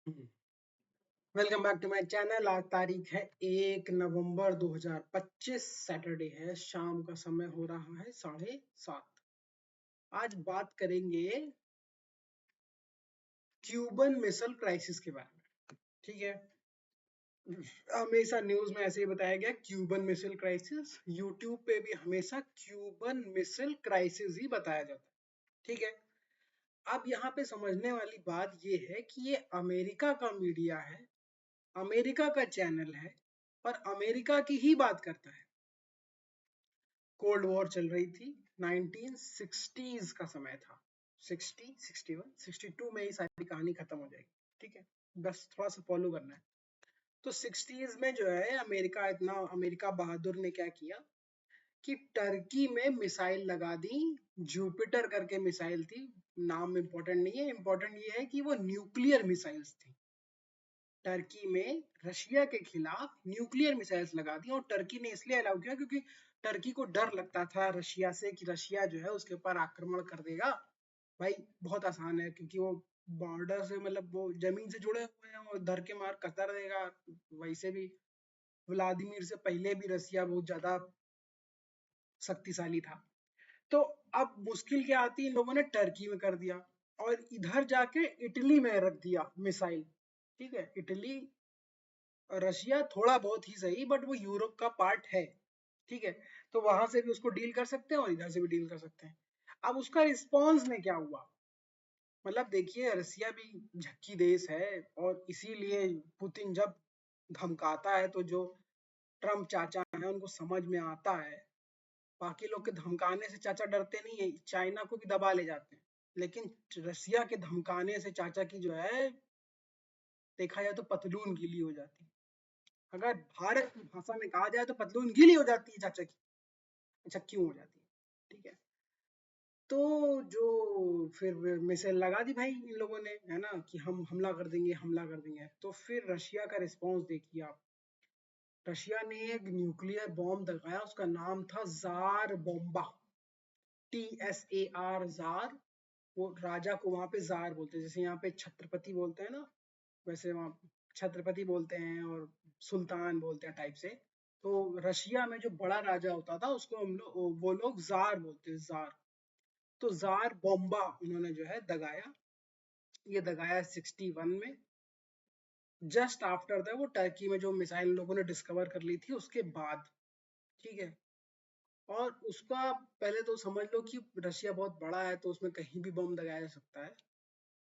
Welcome back to my channel. आज तारीख है 1 नवंबर 2025। सैटरडे है, शाम का समय हो रहा है 7:30। आज बात करेंगे क्यूबन मिसाइल क्राइसिस के बारे में। ठीक है, हमेशा न्यूज में ऐसे ही बताया गया क्यूबन मिसाइल क्राइसिस। यूट्यूब पे भी हमेशा क्यूबन मिसाइल क्राइसिस ही बताया जाता है। ठीक है, अब यहाँ पे समझने वाली बात ये है कि ये अमेरिका का मीडिया है, अमेरिका का चैनल है और अमेरिका की ही बात करता है। कोल्ड वॉर चल रही थी, 1960s का समय था। 60, 61, 62 में ही सारी कहानी खत्म हो जाएगी। ठीक है, बस थोड़ा सा फॉलो करना है। तो 60s में जो है अमेरिका बहादुर ने क्या किया कि टर्की में मिसाइल लगा दी। जुपिटर करके मिसाइल थी, नाम इम्पोर्टेंट नहीं है, इम्पोर्टेंट ये है कि वो न्यूक्लियर मिसाइल्स थी। टर्की में रशिया के खिलाफ न्यूक्लियर मिसाइल्स लगा दी, और टर्की ने इसलिए अलाउ किया क्योंकि टर्की को डर लगता था रशिया से कि रशिया जो है उसके ऊपर आक्रमण कर देगा। भाई बहुत आसान है, क्योंकि वो बॉर्डर से मतलब वो जमीन से जुड़े हुए हैं और धर के मार करता रहेगा। वैसे भी व्लादिमीर से पहले भी रसिया बहुत ज्यादा शक्तिशाली था। तो अब मुश्किल क्या आती है, इन लोगों ने टर्की में कर दिया और इधर जाके इटली में रख दिया मिसाइल। ठीक है, इटली, रशिया थोड़ा बहुत ही सही बट वो यूरोप का पार्ट है। ठीक है, तो वहां से भी उसको डील कर सकते हैं और इधर से भी डील कर सकते हैं। अब उसका रिस्पॉन्स में क्या हुआ, मतलब देखिए रसिया भी झक्की देश है, और इसीलिए पुतिन जब धमकाता है तो जो ट्रम्प चाचा है उनको समझ में आता है। बाकी लोग के धमकाने से चाचा डरते नहीं है, चाइना को भी दबा ले जाते हैं, लेकिन रसिया के धमकाने से चाचा की जो है देखा जाए तो पतलून गीली हो जाती है। अगर भारत की भाषा में कहा जाए तो पतलून गीली हो जाती है चाचा की। अच्छा, क्यों हो जाती है? ठीक है, तो जो फिर मिसाइल लगा दी भाई इन लोगों ने, है ना, कि हम हमला कर देंगे, हमला कर देंगे। तो फिर रशिया का रिस्पॉन्स देखिए आप। रशिया ने एक न्यूक्लियर बॉम्ब लगाया, उसका नाम था जार बॉम्बा। TSAR, jar. वो राजा को वहां पे जार बोलते हैं, जैसे यहाँ पे छत्रपति बोलते हैं ना, वैसे वहाँ छत्रपति बोलते हैं और सुल्तान बोलते हैं टाइप से। तो रशिया में जो बड़ा राजा होता था उसको हम लोग, वो लोग जार बोलते हैं, जार। तो जार बॉम्बा उन्होंने जो है दगाया। ये दगाया 61 में, जस्ट आफ्टर द वो टर्की में जो मिसाइल लोगों ने डिस्कवर कर ली थी उसके बाद। ठीक है, और उसका पहले तो समझ लो कि रशिया बहुत बड़ा है तो उसमें कहीं भी बम दगाया जा सकता है,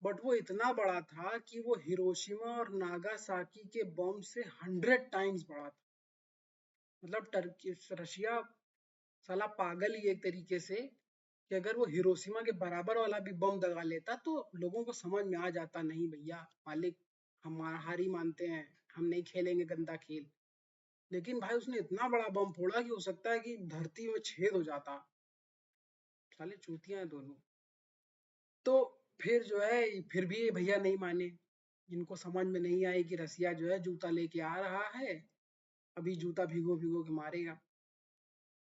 बट वो इतना बड़ा था कि वो हिरोशिमा और नागासाकी के बम से 100 टाइम्स बड़ा था। मतलब टर्की, रशिया साला पागल ही एक तरीके से, कि अगर वो हिरोशिमा के बराबर वाला भी बम दगा लेता तो लोगों को समझ में आ जाता, नहीं भैया मालिक, हम हार ही मानते हैं, हम नहीं खेलेंगे गंदा खेल। लेकिन भाई उसने इतना बड़ा बम फोड़ा कि हो सकता है कि धरती में छेद हो जाता। साले चूतियां हैं दोनों। तो फिर जो है, फिर भी ये भैया नहीं माने। इनको समझ में नहीं आई कि रसिया जो है जूता लेके आ रहा है, अभी जूता भिगो भिगो के मारेगा।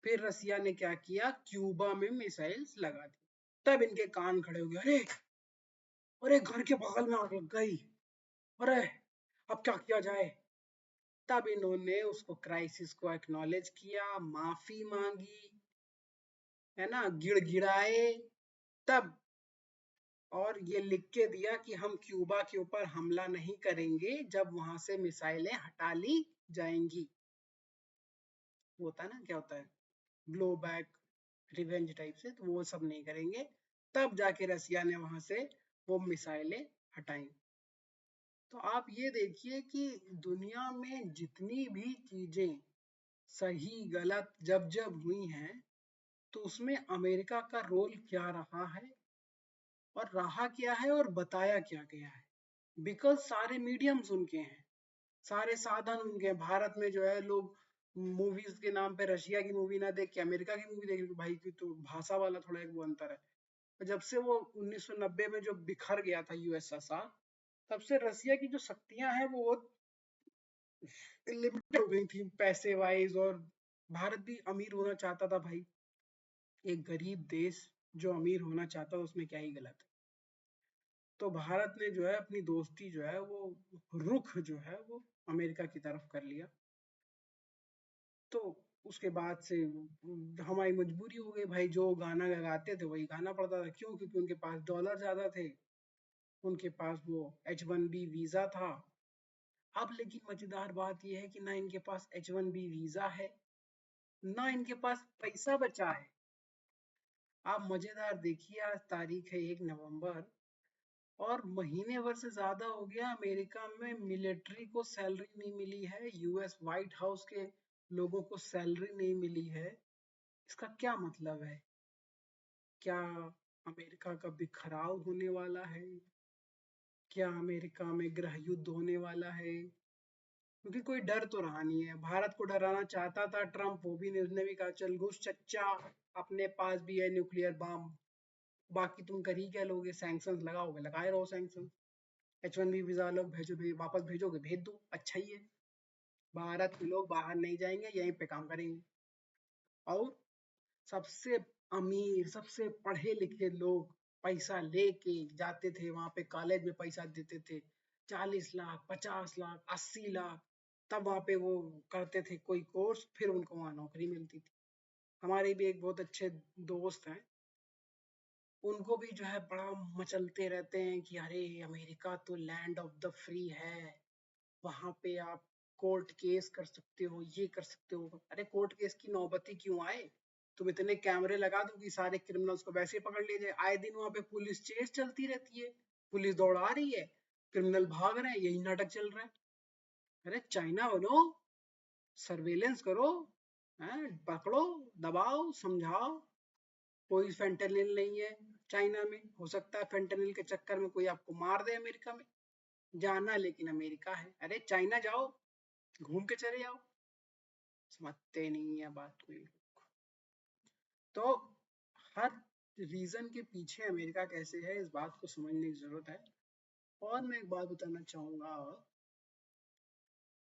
फिर रसिया ने क्या किया, क्यूबा में मिसाइल्स लगा दी। तब इनके कान खड़े हो गए, अरे अरे घर के बगल में आग लग गई, अरे अब क्या किया जाए। तब इन्होंने उसको क्राइसिस को एक्नॉलेज किया, माफी मांगी, है ना, गिड़गिड़ाए तब, और ये लिख के दिया कि हम क्यूबा के ऊपर हमला नहीं करेंगे जब वहां से मिसाइलें हटा ली जाएंगी। वो होता है ना, क्या होता है, ब्लो बैक, रिवेंज टाइप से, तो वो सब नहीं करेंगे। तब जाके रसिया ने वहां से वो मिसाइलें हटाई। तो आप ये देखिए कि दुनिया में जितनी भी चीजें सही गलत जब जब हुई हैं, तो उसमें अमेरिका का रोल क्या रहा है और रहा क्या है और बताया क्या गया है। बिकॉज सारे मीडियम्स उनके हैं, सारे साधन उनके हैं। भारत में जो है लोग मूवीज के नाम पे रशिया की मूवी ना देख के अमेरिका की मूवी देख, भाई की तो भाषा वाला थोड़ा एक वो अंतर है। जब से वो 1990 में जो बिखर गया था यूएसएसआर, तब से रसिया की जो शक्तियां हैं वो लिमिटेड हो गई थी पैसे वाइज, और भारत भी अमीर होना चाहता था भाई। एक गरीब देश जो अमीर होना चाहता है उसमें क्या ही गलत है। तो भारत ने जो है अपनी दोस्ती जो है वो रुख जो है वो अमेरिका की तरफ कर लिया। तो उसके बाद से हमारी मजबूरी हो गई भाई, जो गाना गाते थे वही गाना पड़ता था। क्यों? क्योंकि उनके पास डॉलर ज्यादा थे, उनके पास वो H1B वीजा था। अब लेकिन मजेदार बात यह है कि ना इनके पास H1B वीजा है, ना इनके पास पैसा बचा है। आप मजेदार देखिए, आज तारीख है 1 नवंबर, और महीने भर से ज्यादा हो गया अमेरिका में मिलिट्री को सैलरी नहीं मिली है, यूएस व्हाइट हाउस के लोगों को सैलरी नहीं मिली है। इसका क्या मतलब है? क्या अमेरिका का बिखराव होने वाला है? क्या अमेरिका में गृह युद्ध होने वाला है? क्योंकि कोई डर तो रहा नहीं है। भारत को डराना चाहता था ट्रम्प, वो भी नहीं, उसने भी कहा चल घुस चच्चा, अपने पास भी है न्यूक्लियर बम, बाकी तुम कर ही क्या लोगे, सैंक्शन लगाओगे लगाए रहो सैंक्शन। H1B वीजा लोग भेजो, वापस भेजोगे भेज दो, अच्छा ही है। भारत के लोग बाहर नहीं जाएंगे, यहीं पे काम करेंगे। और सबसे अमीर, सबसे पढ़े लिखे लोग पैसा लेके जाते थे वहां पे, कॉलेज में पैसा देते थे 40 लाख, 50 लाख, 80 लाख। तब वहां पे वो करते थे कोई कोर्स, फिर उनको वहां नौकरी मिलती थी। हमारे भी एक बहुत अच्छे दोस्त हैं, उनको भी जो है बड़ा मचलते रहते हैं कि अरे अमेरिका तो लैंड ऑफ द फ्री है, वहां पे आप कोर्ट केस कर सकते हो, ये कर सकते हो। अरे कोर्ट केस की नौबती क्यों आए? तुम इतने कैमरे लगा दो कि सारे क्रिमिनल्स को वैसे ही पकड़ लिए जाए। आए दिन वहां पे पुलिस चेस चलती रहती है, पुलिस दौड़ा रही है, क्रिमिनल भाग रहे हैं, यही नाटक चल रहा है। अरे चाइना बनो, सर्वेलेंस करो, हैं, पकड़ो, दबाओ, समझाओ। कोई फेंटेनिल नहीं है चाइना में, हो सकता है फेंटेनिल के चक्कर में कोई आपको मार दे अमेरिका में। जाना लेकिन अमेरिका है। अरे चाइना जाओ, घूम के चले जाओ। समझते नहीं है बात कोई। तो हर रीजन के पीछे अमेरिका कैसे है, इस बात को समझने की जरूरत है। और मैं एक बात बताना चाहूंगा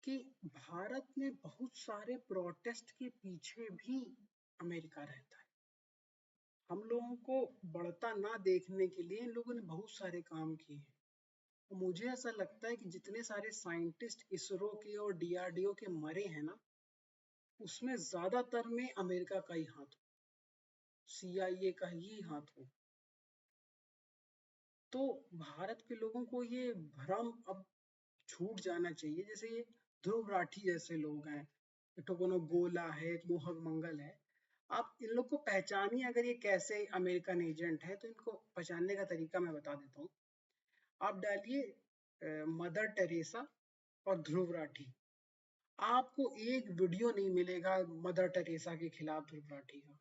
कि भारत में बहुत सारे प्रोटेस्ट के पीछे भी अमेरिका रहता है। हम लोगों को बढ़ता ना देखने के लिए इन लोगों ने बहुत सारे काम किए हैं। तो मुझे ऐसा लगता है कि जितने सारे साइंटिस्ट इसरो के और डीआरडीओ के मरे हैं ना, उसमें ज्यादातर में अमेरिका का ही हाथ हो, CIA का ही हाथ हो। तो भारत के लोगों को ये भ्रम अब छूट जाना चाहिए। जैसे ये ध्रुव राठी जैसे लोग हैं, एक तो कोनो गोला है, एक मोहक मंगल है। आप इन लोग को पहचानिए, अगर ये कैसे अमेरिकन एजेंट है तो इनको पहचानने का तरीका मैं बता देता हूँ। आप डालिए मदर टेरेसा और ध्रुव राठी, आपको एक वीडियो नहीं मिलेगा मदर टेरेसा के खिलाफ ध्रुव राठी का।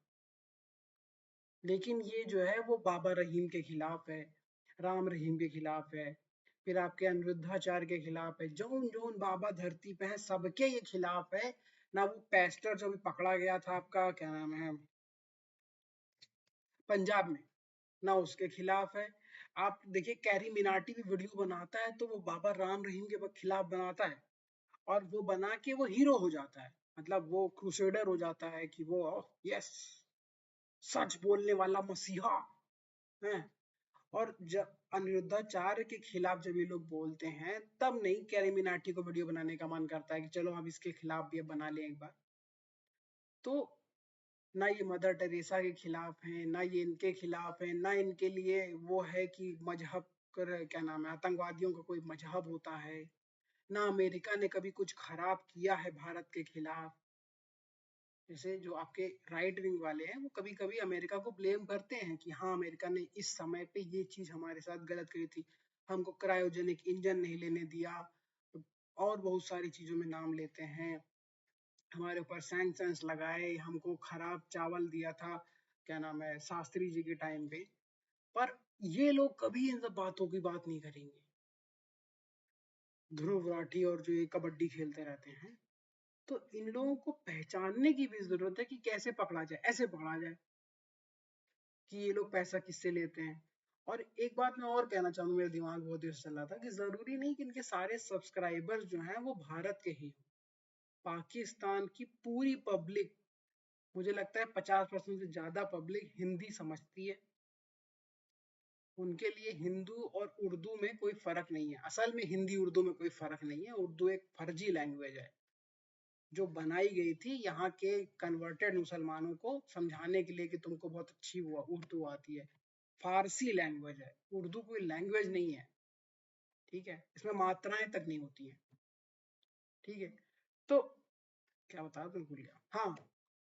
लेकिन ये जो है वो बाबा रहीम के खिलाफ है, राम रहीम के खिलाफ है, फिर आपके अनिरुद्धाचार्य के खिलाफ है, जौन जौन बाबा धरती पे है सबके ये खिलाफ है। ना वो पेस्टर जो भी पकड़ा गया था, आपका क्या नाम है, पंजाब में, ना उसके खिलाफ है। आप देखिए कैरी मिनाटी भी वीडियो बनाता है तो वो बाबा राम रहीम के खिलाफ बनाता है, और वो बना के वो हीरो हो जाता है, मतलब वो क्रूसेडर हो जाता है कि वो यस, सच बोलने वाला मसीहा है। और जब अनिरुद्धाचार्य के खिलाफ जब ये लोग बोलते हैं, तब नहीं कैरी को वीडियो बनाने का मन करता है कि चलो हम इसके खिलाफ भी बना लें एक बार। तो ना ये मदर टेरेसा के खिलाफ है, ना ये इनके खिलाफ है, ना इनके लिए वो है कि मजहब कर क्या नाम है, आतंकवादियों का कोई मजहब होता है, ना अमेरिका ने कभी कुछ खराब किया है भारत के खिलाफ। जैसे जो आपके राइट विंग वाले हैं, वो कभी कभी अमेरिका को ब्लेम करते हैं कि हाँ अमेरिका ने इस समय पे ये चीज हमारे साथ गलत करी थी, हमको क्रायोजेनिक इंजन नहीं लेने दिया, और बहुत सारी चीजों में नाम लेते हैं, हमारे ऊपर सैंक्शंस लगाए, हमको खराब चावल दिया था क्या नाम है शास्त्री जी के टाइम पे। पर ये लोग कभी इन सब बातों की बात नहीं करेंगे। ध्रुव राठी और जो ये कबड्डी खेलते रहते हैं, तो इन लोगों को पहचानने की भी जरूरत है कि कैसे पकड़ा जाए, ऐसे पकड़ा जाए कि ये लोग पैसा किससे लेते हैं। और एक बात मैं और कहना चाहूंगा, मेरे दिमाग बहुत देर से चल रहा था कि जरूरी नहीं कि इनके सारे सब्सक्राइबर्स जो हैं वो भारत के ही हो। पाकिस्तान की पूरी पब्लिक, मुझे लगता है 50% से ज्यादा पब्लिक हिंदी समझती है, उनके लिए हिंदू और उर्दू में कोई फर्क नहीं है। असल में हिंदी उर्दू में कोई फर्क नहीं है, उर्दू एक फर्जी लैंग्वेज है जो बनाई गई थी यहाँ के कन्वर्टेड मुसलमानों को समझाने के लिए कि तुमको बहुत अच्छी उर्दू आती है। फारसी लैंग्वेज है, उर्दू कोई लैंग्वेज नहीं है, ठीक है। इसमें मात्राएं तक नहीं होती हैं, ठीक है। तो क्या बता तुम भूल गया। हाँ,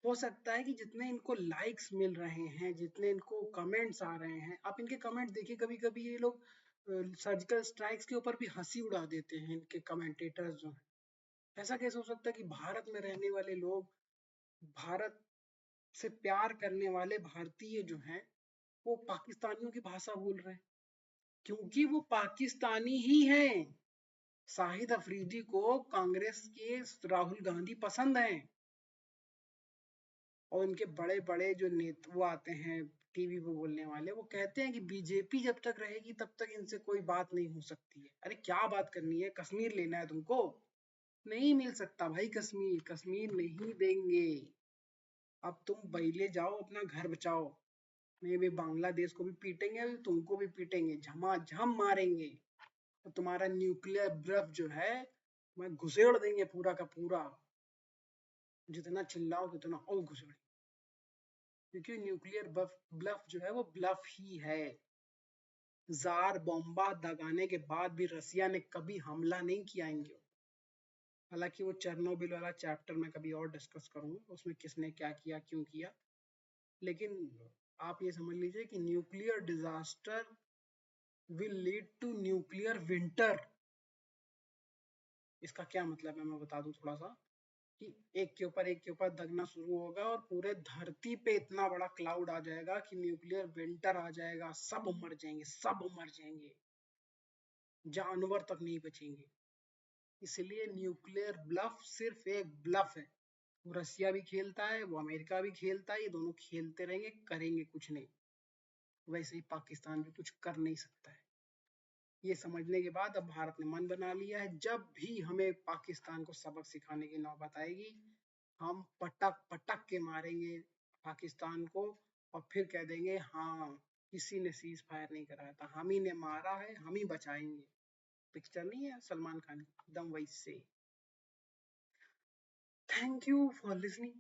हो सकता है कि जितने इनको लाइक्स मिल रहे हैं, जितने इनको कमेंट्स आ रहे हैं, आप इनके कमेंट देखिए, कभी कभी ये लोग सर्जिकल स्ट्राइक्स के ऊपर भी हंसी उड़ा देते हैं, इनके कमेंटेटर्स जो हैं। ऐसा कैसे हो सकता है कि भारत में रहने वाले लोग, भारत से प्यार करने वाले भारतीय जो हैं, वो पाकिस्तानियों की भाषा बोल रहे हैं, क्योंकि वो पाकिस्तानी ही हैं। शाहिद अफरीदी को कांग्रेस के राहुल गांधी पसंद हैं, और उनके बड़े बड़े जो नेता वो आते हैं टीवी पे बोलने वाले, वो कहते हैं कि बीजेपी जब तक रहेगी तब तक इनसे कोई बात नहीं हो सकती है। अरे क्या बात करनी है, कश्मीर लेना है तुमको? नहीं मिल सकता भाई कश्मीर, कश्मीर नहीं देंगे। अब तुम पहले जाओ अपना घर बचाओ, नहीं भी बांग्लादेश को भी पीटेंगे, तुमको भी पीटेंगे, झमाझम मारेंगे, तो तुम्हारा न्यूक्लियर ब्लफ जो है मैं घुसेड़ देंगे पूरा का पूरा। जितना चिल्लाओ उतना और घुसेड़, क्योंकि न्यूक्लियर ब्लफ जो है वो ब्लफ ही है। जार बॉम्बा दगाने के बाद भी रसिया ने कभी हमला नहीं किया इनके। हालांकि वो चेरनोबिल वाला चैप्टर में कभी और डिस्कस करूंगा, उसमें किसने क्या किया क्यों किया। लेकिन आप ये समझ लीजिए कि nuclear disaster will lead to nuclear winter. इसका क्या मतलब है मैं बता दूं थोड़ा सा, कि एक के ऊपर दगना शुरू होगा और पूरे धरती पे इतना बड़ा क्लाउड आ जाएगा कि न्यूक्लियर विंटर आ जाएगा, सब मर जाएंगे, सब मर जाएंगे, जानवर तक नहीं बचेंगे। इसलिए न्यूक्लियर ब्लफ सिर्फ एक ब्लफ है। वो रसिया भी खेलता है, वो अमेरिका भी खेलता है, ये दोनों खेलते रहेंगे, करेंगे कुछ नहीं। वैसे ही पाकिस्तान भी कुछ कर नहीं सकता है। ये समझने के बाद अब भारत ने मन बना लिया है, जब भी हमें पाकिस्तान को सबक सिखाने की नौबत आएगी, हम पटक पटक के मारेंगे पाकिस्तान को, और फिर कह देंगे हाँ किसी ने सीज फायर नहीं कराया था, हम ही ने मारा है, हम ही बचाएंगे। पिक्चर नहीं है सलमान खान की, एकदम वैसे। Thank you for listening.